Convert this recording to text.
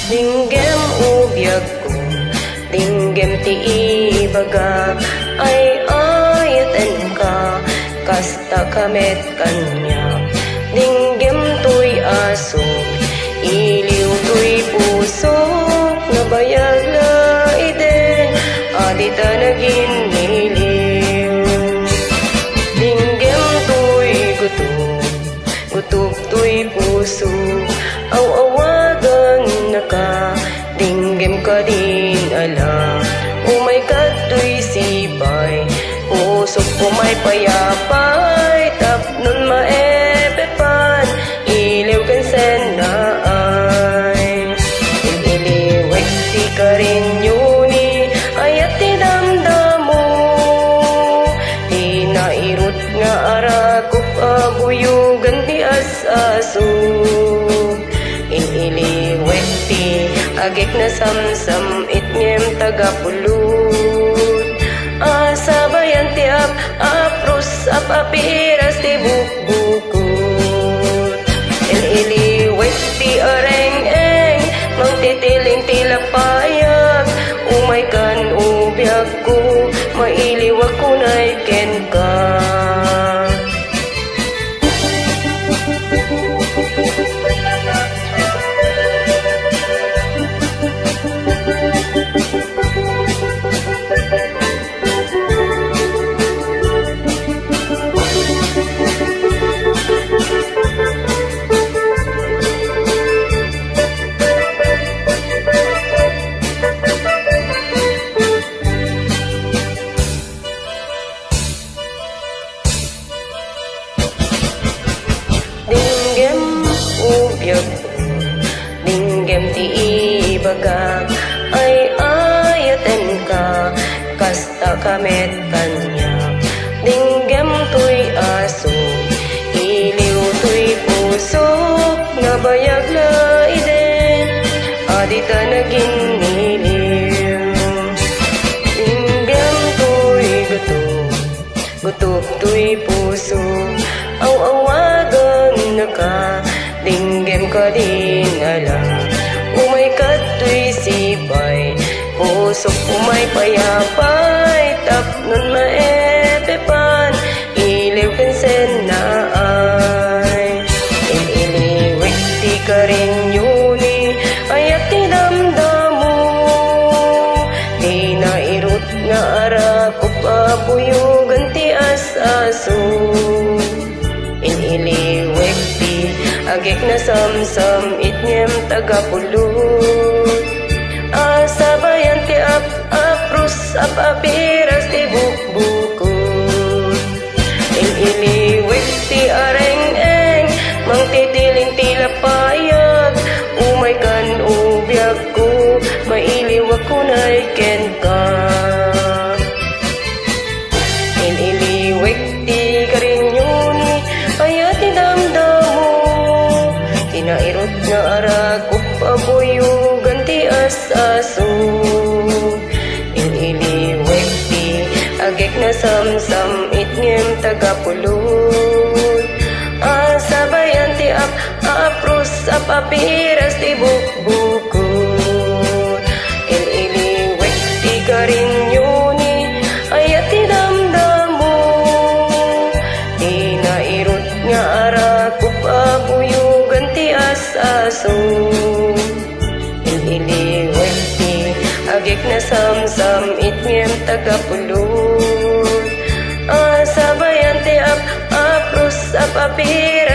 Dinggem ubyag ko, dinggem ti ibaga, ay ayatan ka, kasta kamet kanya. Dinggem to'y aso, iliw to'y puso, nabayag na iden, adita naging niliw. Dinggem to'y gutom, gutom to'y puso, aw-awagan na ka, dinggem ka din ala. Umay ka to'y sibay, pusok umay payapay, tapnon maepepan, iliw kan sen na ay. Iliwek ti ka rin yuni, ayat ti damdamo, di nairot nga arakop abuyugan ti as-aso. Iliwek ti agik na samsam itngem tagapulot, asabayan ti apros apiras ti bukbukot. Iliwek ti areng-eng mangtitiling ti lapayag, umay kan ubyag ko, mailiwag ko na'y ken ka. Dinggem ubyag ko, dinggem ti ibaga, ay ayatan ka, kasta kamet kanya. Dinggem to'y aso, iliw to'y puso, nabayag na iden, adita naging niliw. Dinggem to'y gutom, gutom to'y puso, aw-awagan na ka, dinggem ka din ala. Umay ka to'y sibay, pusok umay payapay, tapnon maepepan, iliw kan sen na ay. Iliwek ti ka rin yuni, ayat ti damdamo, di nairot nga arakop abuyugan ti as-aso. Iliwek ti agik na samsam itngem tagapulot, asabayan ti apros apiras ti bukbukot. Iliwek ti areng-eng mangtitiling ti lapayag, umay kan ubyag ko, mailiwag ko na'y ken ka. Iliwek ti ka rin yuni, ayat ti damdamo, tinairot nga arakop abuyugan ti as-aso. Iliwek ti agik na samsam itngem tagapulot, asabayan ti apros apiras ti bukbukot. Iliwek ti ka rin yuni, ayat ti damdamo, di nairot nga arakop abuyugan ti as-aso. Iliwek ti agik na samsam itngem tagapulot, asabayan ti apros apiras